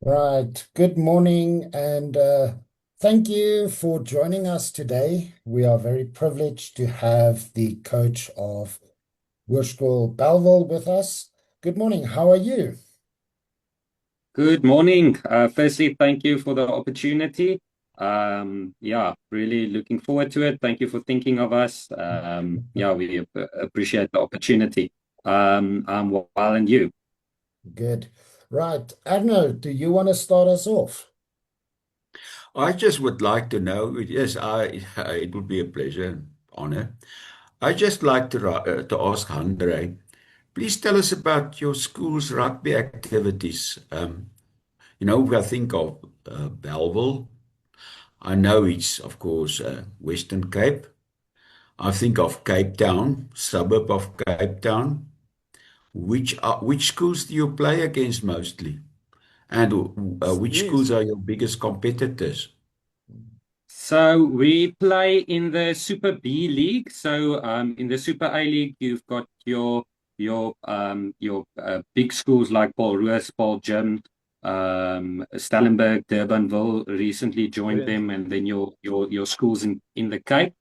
Right. Good morning, and thank you for joining us today. We are very privileged to have the coach of Hoerskool Bellville with us. Good morning. How are you? Good morning. Firstly, thank you for the opportunity. Yeah, really looking forward to it. Thank you for thinking of us. Yeah, we appreciate the opportunity. I'm well, and you? Good. Right. Arno, do you want to start us off? I just would like to know, yes, it would be a pleasure and honor. I just like to ask Andre, please tell us about your school's rugby activities. I think of Bellville. I know it's, of course, Western Cape. I think of Cape Town, suburb of Cape Town. Which schools do you play against mostly? And which schools Yes. are your biggest competitors? So we play in the Super B League. So in the Super A League, you've got your big schools like Paul Roos, Paul Jim, Stellenberg, Durbanville recently joined Brilliant. them, and then your schools in the Cape.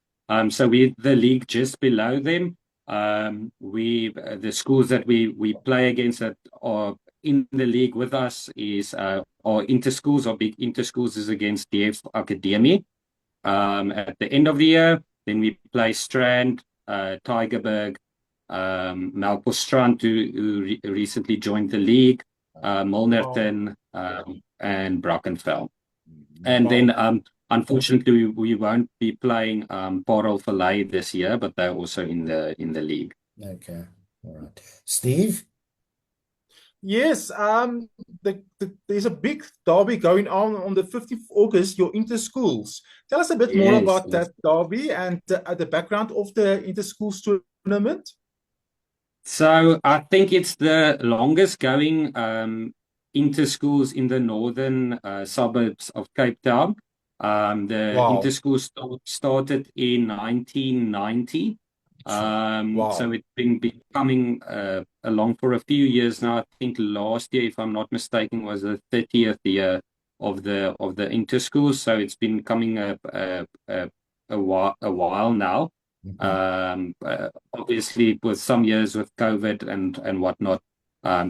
So we the league just below them. We the schools that we play against that are in the league with us is our inter schools. Our big inter schools is against DF Academy at the end of the year. Then we play Strand, Tygerberg, Melkbosstrand, who recently joined the league, Wow. Milnerton, and Brackenfell. And then, Wow. unfortunately, we won't be playing Parel Valley this year, but they're also in the league. Okay. All right. Steve? Yes, there's a big derby going on the 15th of August, your inter-schools. Tell us a bit more Yes, about yes. that derby and the background of the inter-schools tournament. So I think it's the longest going inter schools in the northern suburbs of Cape Town. The inter Wow. school started in 1990. So Wow. it's been becoming along for a few years now. I think last year, if I'm not mistaken, was the 30th year of the inter schools. So it's been coming a while now. Mhm, Obviously, with some years with COVID and whatnot,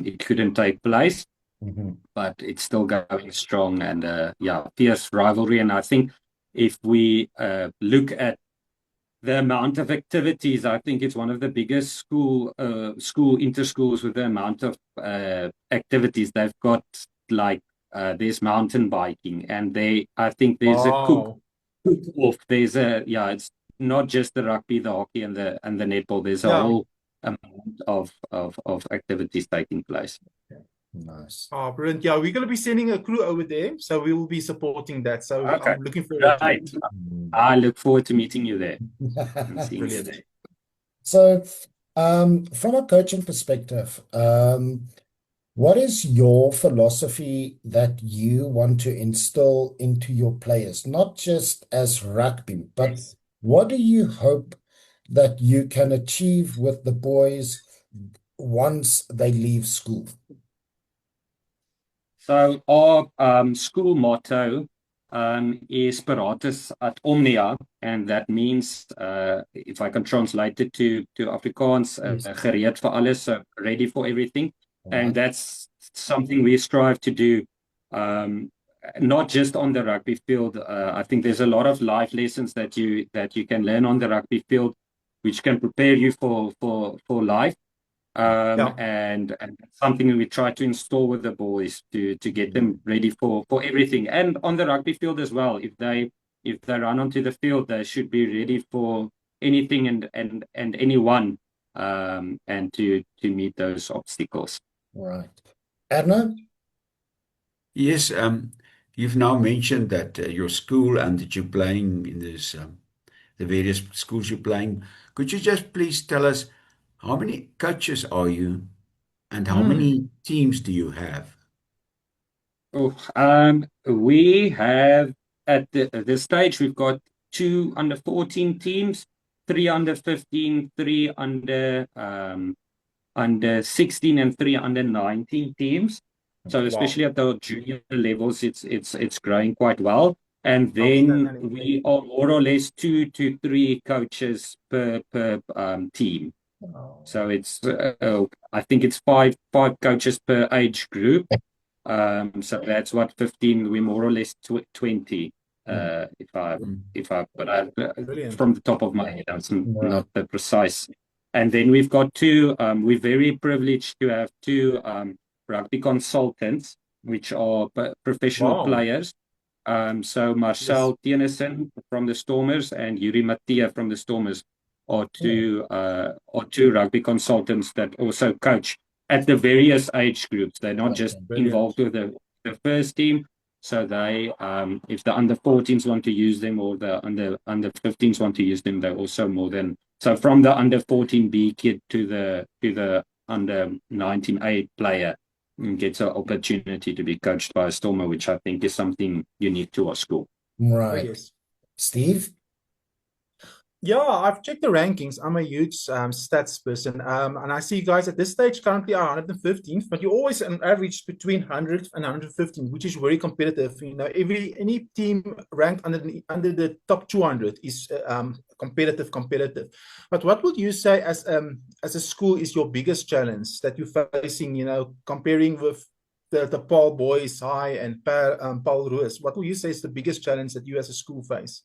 it couldn't take place, mhm, but it's still going strong and yeah, fierce rivalry. And I think if we look at the amount of activities, I think it's one of the biggest school inter schools with the amount of activities they've got. Like there's mountain biking, and I think there's a Wow. cook off. There's a yeah, it's not just the rugby, the hockey, and the netball. There's a Yeah. whole amount of activities taking place. nice. Oh, brilliant. Yeah, we're going to be sending a crew over there, so we will be supporting that. So Okay, I'm looking forward to right. it. Mm. I look forward to meeting you there and seeing you Brilliant. there. So, from a coaching perspective, what is your philosophy that you want to instill into your players, not just as rugby, but Yes. what do you hope that you can achieve with the boys once they leave school? So our school motto is Paratus ad Omnia, and that means, if I can translate it to Afrikaans, Yes. gereed vir alles, so ready for everything. All And right. that's something we strive to do, um, not just on the rugby field. I think there's a lot of life lessons that you can learn on the rugby field, which can prepare you for life. Yeah. And something we try to install with the boys to get them ready for everything, and on the rugby field as well. If they run onto the field, they should be ready for anything and anyone, and to meet those obstacles. All right. Erna? Yes, you've now mentioned that your school and that you're playing in the various schools you're playing. Could you just please tell us how many coaches are you and how Mm. many teams do you have? Oh, we have at the stage we've got two under 14 teams, three under 15, three under 16, and three under 19 teams. So Wow. especially at the junior levels, it's growing quite well. And then Outstanding. we are more or less 2 to 3 coaches per team. Oh, So I think it's five coaches per age group. So that's what 15. We're more or less 20. mm, But I, Brilliant. from the top of my head, that's right. not the precise. And then we've got two. We're very privileged to have two rugby consultants, which are professional Wow. players. So Yes. Marcel Tennyson from the Stormers and Yuri Mattia from the Stormers Yeah. are two rugby consultants that also coach at the various age groups. They're not just Okay. Brilliant. involved with the first team. So they, if the under 14s want to use them or the under 15s want to use them, they're also more than so from the under 14B kid to the under 19A player gets an opportunity to be coached by a Stormer, which I think is something unique to our school. Oh, Right. yes. Steve? Yeah, I've checked the rankings. I'm a huge stats person. And I see you guys at this stage currently are 115th, but you always on average between 100 and 115, which is very competitive. You know, any team ranked under the top 200 is competitive. But what would you say as a school is your biggest challenge that you're facing, you know, comparing with the Paul Boys High and Paul Ruiz? What would you say is the biggest challenge that you as a school face?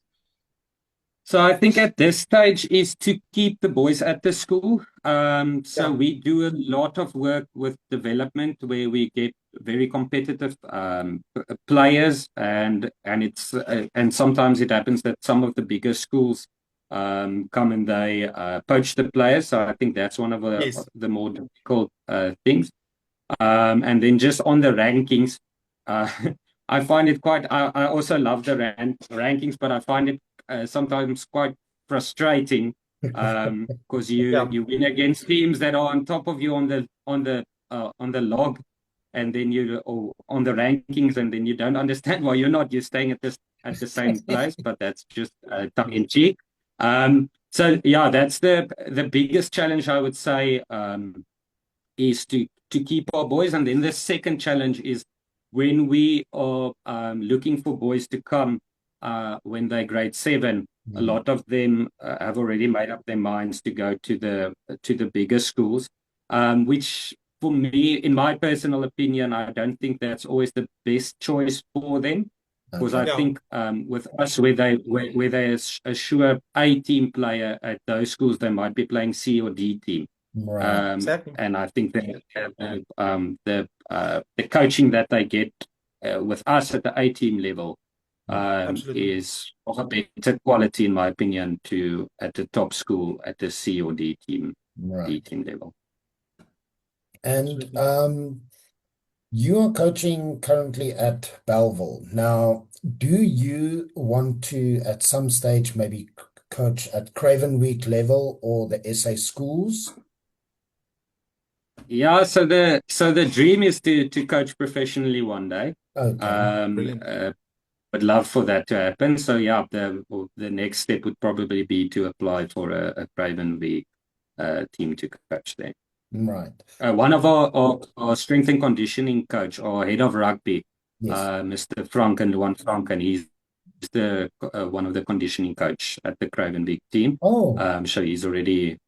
So I think at this stage is to keep the boys at the school. So Yeah. we do a lot of work with development where we get very competitive players, and sometimes it happens that some of the bigger schools come and they poach the players. So I think that's one of Yes. the more difficult things. And then just on the rankings, uh, I find it quite. I also love the rankings, but I find it sometimes quite frustrating because Yeah. you win against teams that are on top of you on the log, and then or on the rankings, and then you don't understand why you're not. You're staying at the same place, but that's just tongue in cheek. So yeah, that's the biggest challenge I would say. Is to keep our boys. And then the second challenge is when we are looking for boys to come when they're grade 7. A Mm, lot of them have already made up their minds to go to the bigger schools, which for me, in my personal opinion, I don't think that's always the best choice for them. Because I okay. Yeah. think with us, where there's a sure A team player at those schools, they might be playing C or D team. Right. Exactly. And I think that the coaching that they get with us at the A team level Absolutely. is of a better quality, in my opinion, to at the top school at the C or D Right. team level. And Absolutely. you are coaching currently at Bellville. Now, do you want to, at some stage, maybe coach at Craven Week level or the SA schools? Yeah, so the dream is to coach professionally one day. Okay. Brilliant. Would love for that to happen. So yeah, the next step would probably be to apply for a Craven Week team to coach there. Right. One of our strength and conditioning coach, our head of rugby, Yes. Mr. Franken, he's the one of the conditioning coach at the Craven Big team. Oh, So he's already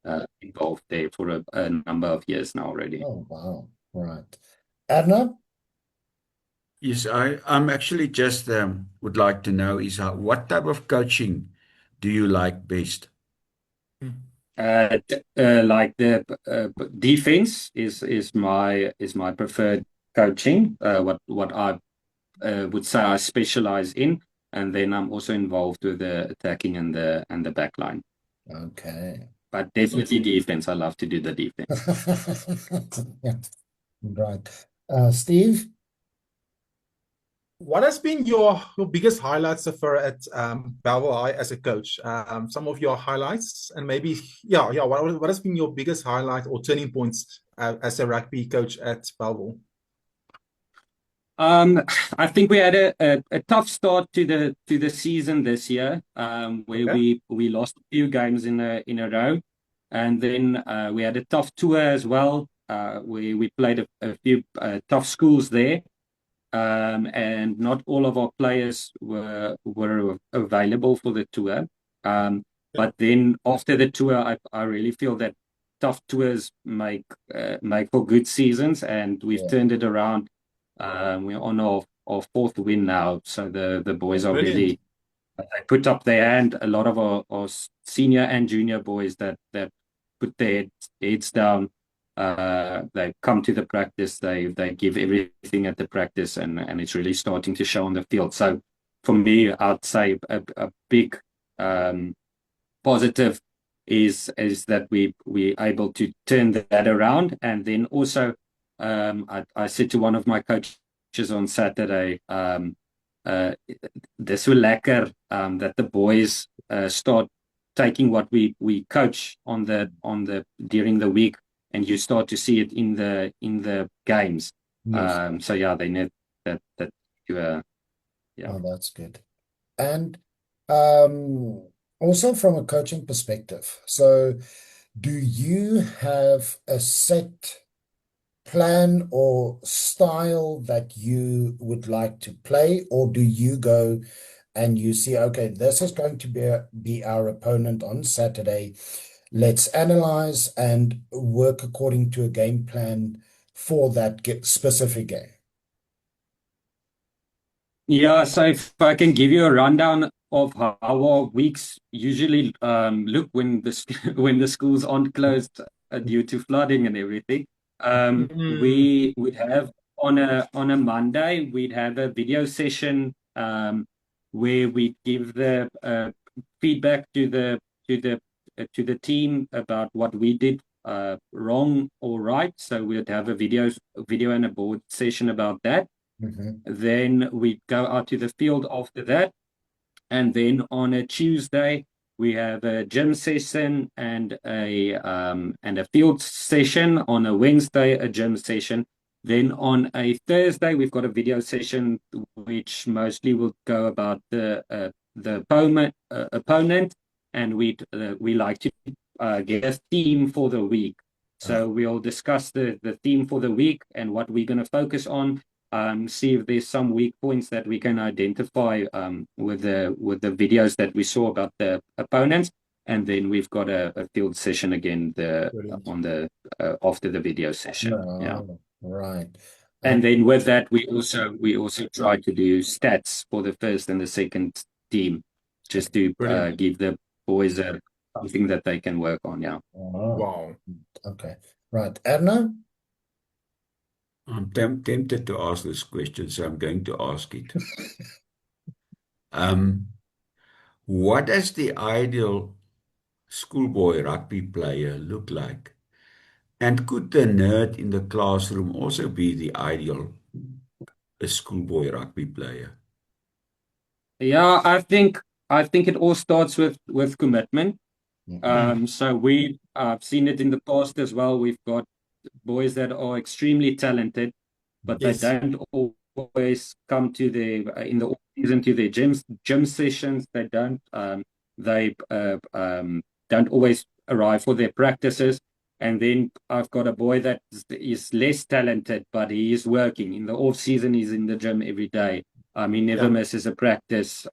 involved there for a number of years now already. oh, wow. Right. Adna? Yes, I'm actually just would like to know is what type of coaching do you like best? Like the defense is my preferred coaching. What I would say I specialize in, and then I'm also involved with the attacking and the back line. Okay. But definitely defense. I love to do the defense. Right. Steve? What has been your biggest highlights so far at Bellville High as a coach? Some of your highlights and maybe yeah. What has been your biggest highlight or turning points as a rugby coach at Bellville? I think we had a tough start to the season this year, where Okay. we lost a few games in a row, and then we had a tough tour as well. we played a few tough schools there. And not all of our players were available for the tour. But then after the tour, I really feel that tough tours make for good seasons, and we've Yeah. turned it around. We're on our fourth win now, so the boys are Brilliant. really they put up their hand. A lot of our senior and junior boys that put their heads down. They come to the practice. They give everything at the practice, and it's really starting to show on the field. So for me, I'd say a big positive is that we able to turn that around. And then also, I said to one of my coaches on Saturday, this will lekker that the boys start taking what we coach on the during the week, and you start to see it in the games. Yes. So yeah, they need that you yeah. Oh, that's good. And also from a coaching perspective, so do you have a set plan or style that you would like to play, or do you go and you see, okay, this is going to be our opponent on Saturday. Let's analyze and work according to a game plan for that specific game. Yeah, so if I can give you a rundown of how our weeks usually look when when the schools aren't closed due to flooding and everything. We would have on a Monday we'd have a video session where we give the feedback to the team about what we did wrong or right. So we'd have a video and a board session about that. Mhm. Then we go out to the field after that. And then on a Tuesday, we have a gym session and a field session. On a Wednesday, a gym session. Then on a Thursday, we've got a video session, which mostly will go about the opponent, and we like to get a theme for the week. So we'll discuss the theme for the week and what we're going to focus on. See if there's some weak points that we can identify with the videos that we saw about the opponents, and then we've got a field session again Brilliant. on the after the video session. Yeah, Oh, right. and then with that we also try to do stats for the first and the second team, just to Brilliant. give the boys something that they can work on. Yeah. Oh, Wow. okay. Right. Erna? I'm tempted to ask this question, so I'm going to ask it. What does the ideal schoolboy rugby player look like? And could the nerd in the classroom also be the ideal schoolboy rugby player? Yeah, I think it all starts with commitment. So I've seen it in the past as well. We've got boys that are extremely talented, but they Yes. don't always come to in the off season to their gym sessions. They don't always arrive for their practices. And then I've got a boy that is less talented, but he is working in the off season. He's in the gym every day. He never Yeah. misses a practice.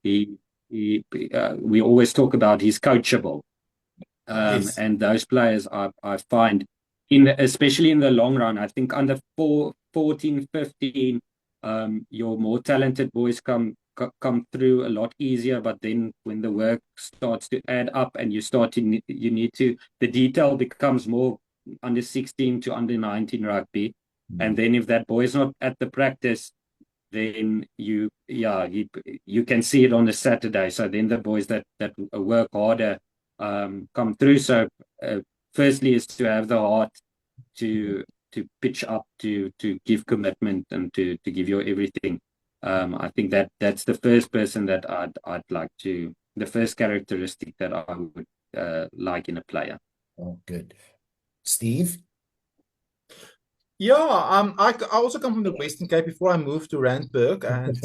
He we always talk about he's coachable. Yes. And those players I find especially in the long run, I think under 14, 15, your more talented boys come through a lot easier. But then when the work starts to add up and you need to, the detail becomes more under 16 to under 19 rugby. And then if that boy is not at the practice, then you can see it on a Saturday. So then the boys that work harder come through. So firstly is to have the heart to pitch up, to give commitment, and to give your everything. I think that's the first person that I'd like to, the first characteristic that I would like in a player. Oh, good. Steve? Yeah, I also come from the Western Cape before I moved to Randburg, and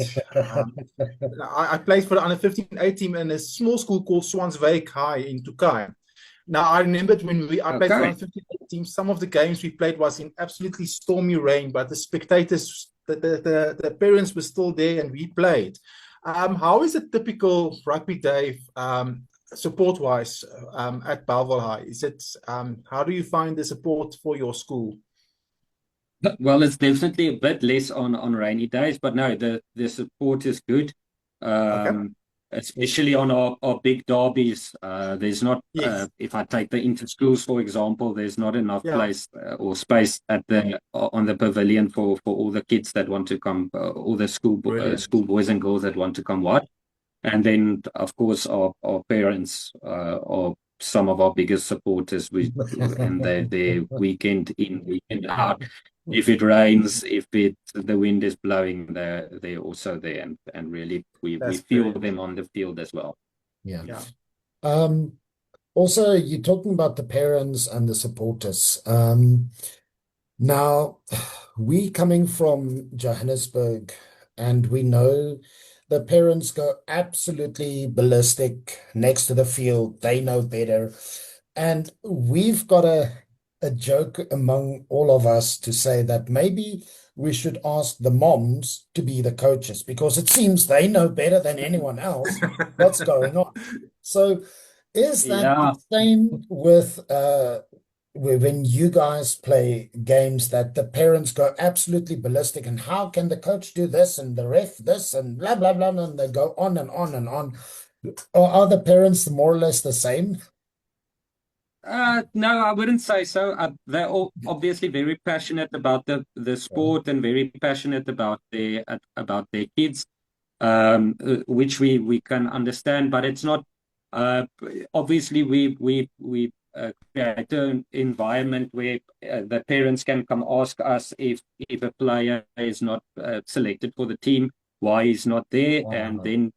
I played for the under 15 A team in a small school called Swanswyk High in Turkey. Now, I remembered when I played for Okay. 158 teams, some of the games we played was in absolutely stormy rain, but the spectators, the parents were still there and we played. How is a typical rugby day support-wise at Bellville High? Is it how do you find the support for your school? Well, it's definitely a bit less on rainy days, but no, the support is good. Okay. Um, Especially on our big derbies. There's not Yes. if I take the inter-schools, for example, there's not enough Yeah. place or space at the on the pavilion for all the kids that want to come, all the Brilliant. school boys and girls that want to come watch. And then, of course, our parents are some of our biggest supporters. And they're weekend in, weekend out. If it rains, if the wind is blowing, they're also there, and really we That's feel brilliant. them on the field as well. Yeah. Yeah. Um, Also, you're talking about the parents and the supporters. Now, we coming from Johannesburg, and we know the parents go absolutely ballistic next to the field. They know better. And we've got a joke among all of us to say that maybe we should ask the moms to be the coaches because it seems they know better than anyone else what's going on. So, is that the Yeah. same with when you guys play games that the parents go absolutely ballistic and how can the coach do this and the ref this and blah blah blah and they go on and on and on. Or are the parents more or less the same? No, I wouldn't say so. They're all obviously very passionate about the sport and very passionate about their kids, which we can understand. But it's not. Uh, Obviously, we create an environment where the parents can come ask us if a player is not selected for the team, why he's not there, and then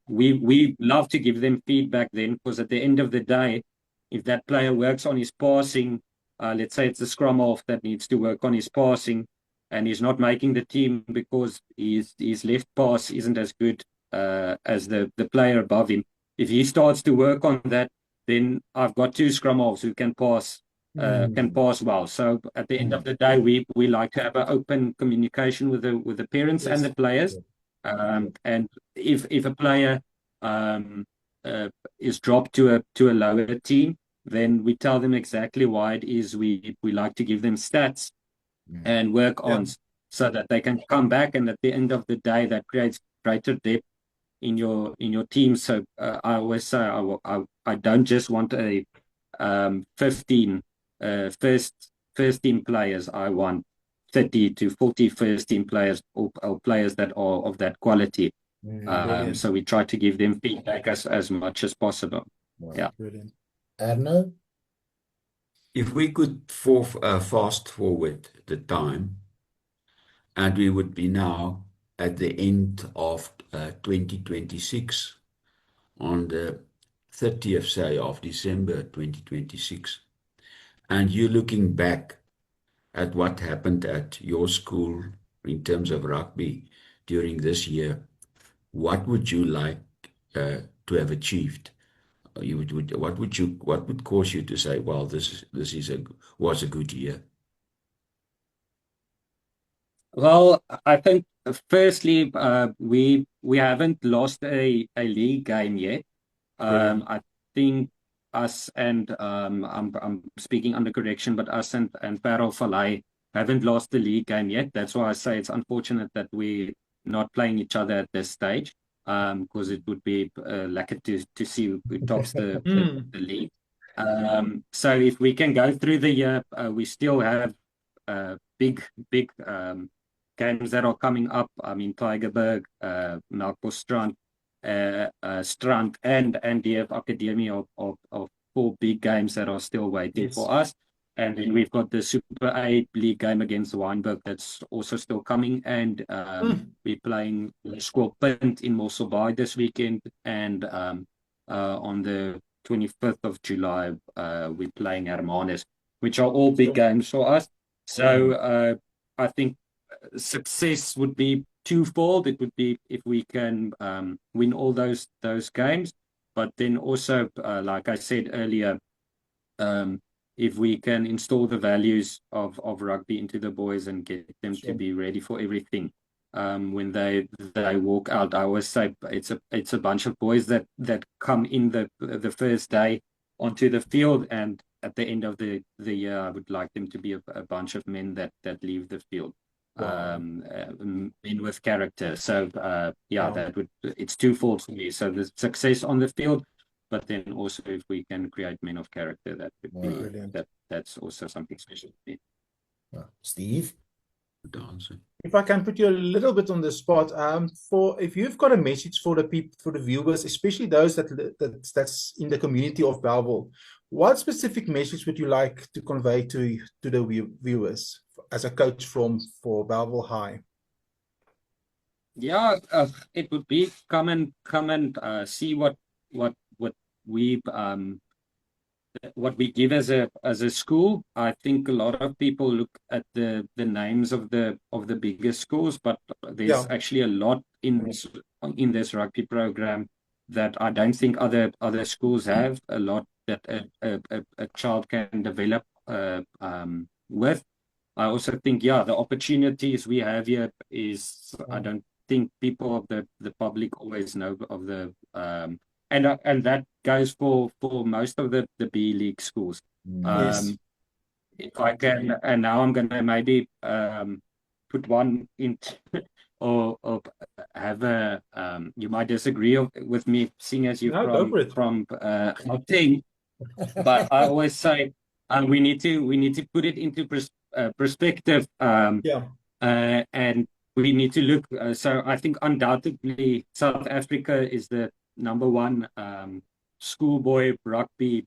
we love to give them feedback then, because at the end of the day, if that player works on his passing, let's say it's the scrum half that needs to work on his passing, and he's not making the team because his left pass isn't as good as the player above him. If he starts to work on that, then I've got two scrum halves who can pass well. So at the end of the day, we like to have an open communication with the parents and Yes. the players. And if a player um, is dropped to a lower team, then we tell them exactly why it is we like to give them stats and work Yeah. on so that they can come back. And at the end of the day, that creates greater depth in your team. So I always say I don't just want a 15 first team players. I want 30 to 40 first team players or players that are of that quality. Brilliant. So we try to give them feedback as much as possible. Yeah. Brilliant. Arno? If we could fast forward the time, and we would be now at the end of 2026, on the 30th, say, of December 2026, and you looking back at what happened at your school in terms of rugby during this year, what would you like to have achieved? What would cause you to say, well, was a good year? Well, I think firstly, we haven't lost a league game yet. Brilliant. I think us and I'm speaking under correction, but us and Parel Falai haven't lost the league game yet. That's why I say it's unfortunate that we're not playing each other at this stage. Because it would be lucky to see who tops the league. So if we can go through the year, we still have big games that are coming up. I mean, Tygerberg, Melkbosstrand, Strand, and DF Academy of four big games that are still waiting Yes. for us. And then we've got the Super 8 league game against Wynberg that's also still coming. And we're playing School Punt in Mossel Bay this weekend. And on the 25th of July, we're playing Hermanus, which are all big games for us. So I think success would be twofold. It would be if we can win all those games, but then also, like I said earlier, if we can install the values of rugby into the boys and get them to Sure. be ready for everything. When they walk out, I always say it's a bunch of boys that come in the first day onto the field, and at the end of the year, I would like them to be a bunch of men that leave the field. Wow. Men with character. So Wow. it's twofold for me. So the success on the field, but then also if we can create men of character, that would be Brilliant. that's also something special to me. Steve? Good answer. If I can put you a little bit on the spot, for if you've got a message for the people, for the viewers, especially those that's in the community of Bellville, what specific message would you like to convey to the viewers as a coach for Bellville High? Yeah, it would be come and see what we what we give as a school. I think a lot of people look at the names of the biggest schools, but there's actually a lot in this rugby program that I don't think other schools have. A lot that a child can develop with. I also think, the opportunities we have here is, I don't think people of the public always know of the and that goes for most of the B League schools. Yes. If I can, and now I'm gonna maybe put one in or have a you might disagree with me, seeing as you're No, go for it. from Gauteng, but I always say we need to put it into perspective. And we need to look. So I think undoubtedly South Africa is the number one schoolboy rugby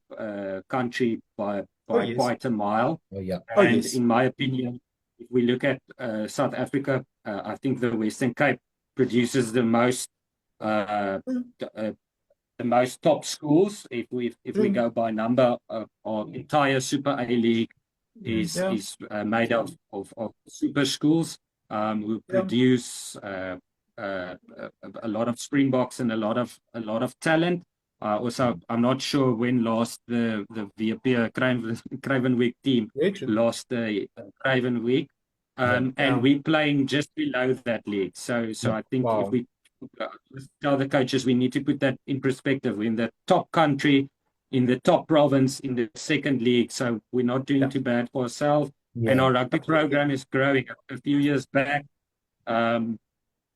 country by yes. quite a mile. And yes. in my opinion, if we look at South Africa, I think the Western Cape produces the most top schools. If we go by number, our entire Super A League is made of super schools who produce a lot of Springboks and a lot of talent. Also, I'm not sure when last the VP Craven Week team lost the Craven Week, and we're playing just below that league. So I think if we tell the coaches, we need to put that in perspective. We're in the top country, in the top province, in the second league. So we're not doing too bad for ourselves. And our rugby program is growing. A few years back,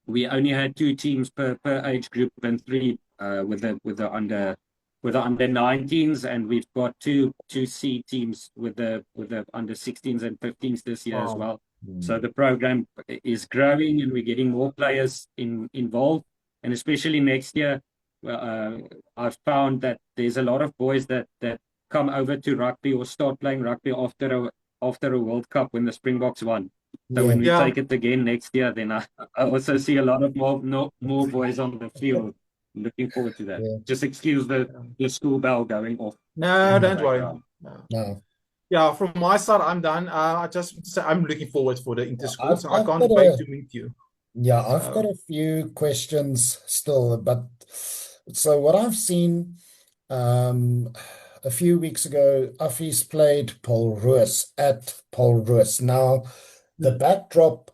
we only had 2 teams per age group and 3 with the under 19s, and we've got two C teams with the under 16s and 15s this year as well. So the program is growing, and we're getting more players involved, and especially next year, I've found that there's a lot of boys that come over to rugby or start playing rugby after a World Cup when the Springboks won. So when we take it again next year, then I also see a lot of more boys on the field. Looking forward to that. Just excuse the school bell going off. No, don't worry. No. Yeah, from my side, I'm done. I just say I'm looking forward for the inter-schools. I can't wait to meet you. Yeah, I've got a few questions still, but so what I've seen a few weeks ago, Affies played Polroos at Polroos. Now, the backdrop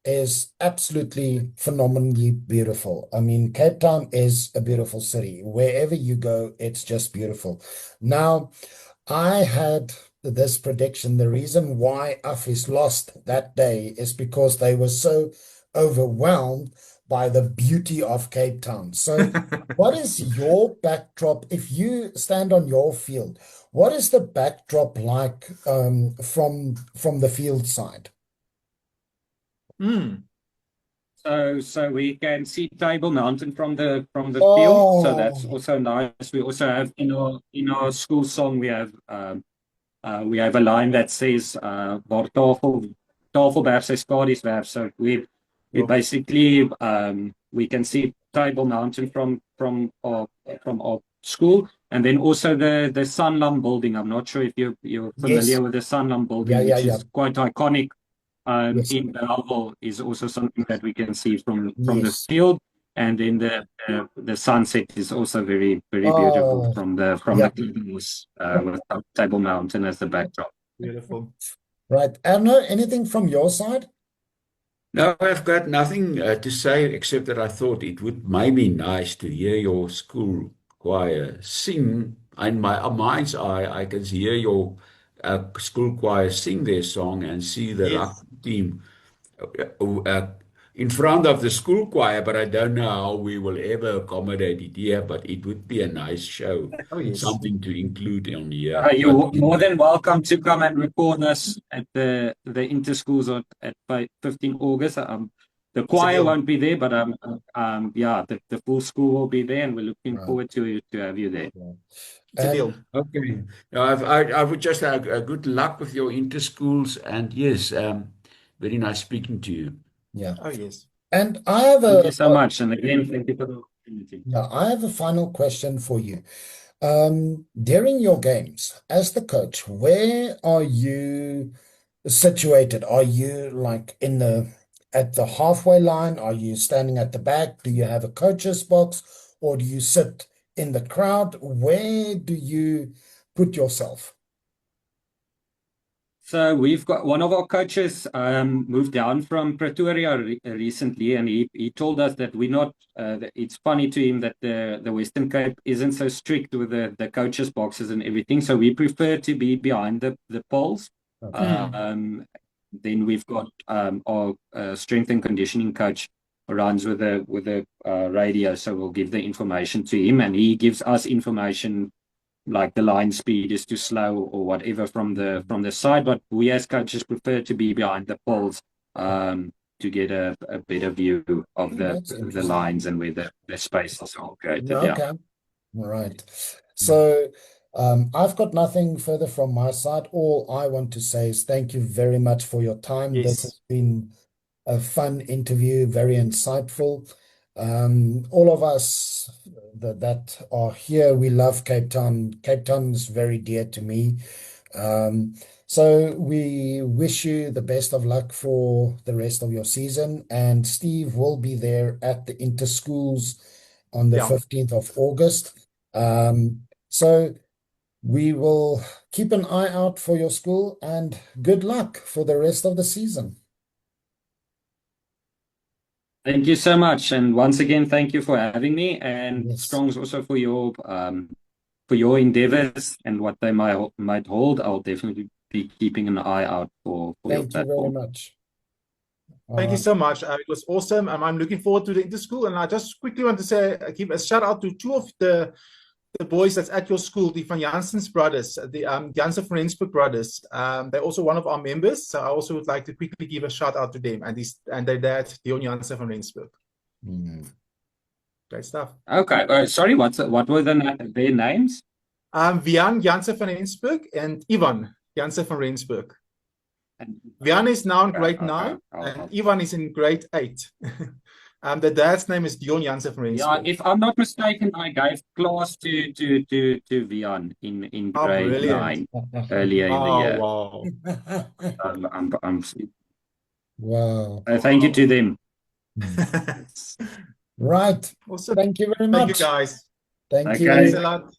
is absolutely phenomenally beautiful. I mean, Cape Town is a beautiful city. Wherever you go, it's just beautiful. Now, I had this prediction. The reason why Affies lost that day is because they were so overwhelmed by the beauty of Cape Town. So what is your backdrop? If you stand on your field, what is the backdrop like from the field side? So we can see Table Mountain from the field. So that's also nice. We also have in our school song we have a line that says waar Tafelberg sy skadu's werf. So we basically we can see Table Mountain from our school, and then also the Sanlam building. I'm not sure if you're familiar with the Sanlam building, which is quite iconic. In Bellville is also something that we can see from the field. and then the sunset is also very beautiful Oh, from the yeah. clubhouse with Table Mountain as the backdrop. Beautiful. Right. Arno, anything from your side? No, I've got nothing to say except that I thought it would maybe nice to hear your school choir sing. In my mind's eye, I can hear your school choir sing their song and see the Yes. rugby team in front of the school choir, but I don't know how we will ever accommodate it here, but it would be a nice show, Oh, yes. something to include on here. You're more than welcome to come and record us at the inter-schools at 15 August. The It's a choir deal. won't be there, but yeah, the full school will be there, and we're looking Right. forward to have you there. Yeah. It's a deal. Okay. I would just have good luck with your inter schools, and yes, very nice speaking to you. Yeah. Oh, yes. And I have Thank you so much, and again, thank you for the opportunity. yeah, I have a final question for you. During your games, as the coach, where are you situated? Are you like at the halfway line? Are you standing at the back? Do you have a coach's box, or do you sit in the crowd? Where do you put yourself? So we've got one of our coaches moved down from Pretoria recently, and he told us that we're not. That it's funny to him that the Western Cape isn't so strict with the coaches' boxes and everything. So we prefer to be behind the poles. Okay. Then we've got our strength and conditioning coach runs with the radio, so we'll give the information to him, and he gives us information like the line speed is too slow or whatever from the side. But we as coaches prefer to be behind the poles to get a better view of That's the interesting. lines and where the spaces are created. Yeah. Okay. All right. So I've got nothing further from my side. All I want to say is thank you very much for your time. This Yes. has been a fun interview, very insightful. All of us that are here, we love Cape Town. Cape Town is very dear to me. So we wish you the best of luck for the rest of your season. And Steve will be there at the inter-schools on the Yeah. 15th of August. So we will keep an eye out for your school and good luck for the rest of the season. Thank you so much, and once again, thank you for having me, and Yes. Strongs also for your endeavors and what they might hold. I'll definitely be keeping an eye out for your Thank you very platform. much. Thank you right. so much. It was awesome. I'm looking forward to the inter-school. And I just quickly want to say, give a shout out to two of the boys that's at your school, the Van Jansen's brothers, the Jansen van Rensburg brothers. They're also one of our members. So I also would like to quickly give a shout out to them and their dad, Dion Jansen van Rensburg. Great stuff. Okay. Sorry, what were their names? Vian Jansen van Rensburg and Ivan Jansen van Rensburg. And Vian is now in grade okay, 9 I'll- and Ivan is in grade 8. The dad's name is Dion Jansen van Yeah, Rensburg. if I'm not mistaken, I gave class to Vian in Oh, grade brilliant. 9 earlier in the Oh, year. wow. Wow. Thank you to them. Right. Awesome. Thank you very Thank you, much. guys. Thank Okay. you. Thanks a lot.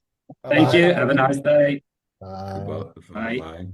Thank Bye. you. Have a nice day. Bye. Bye.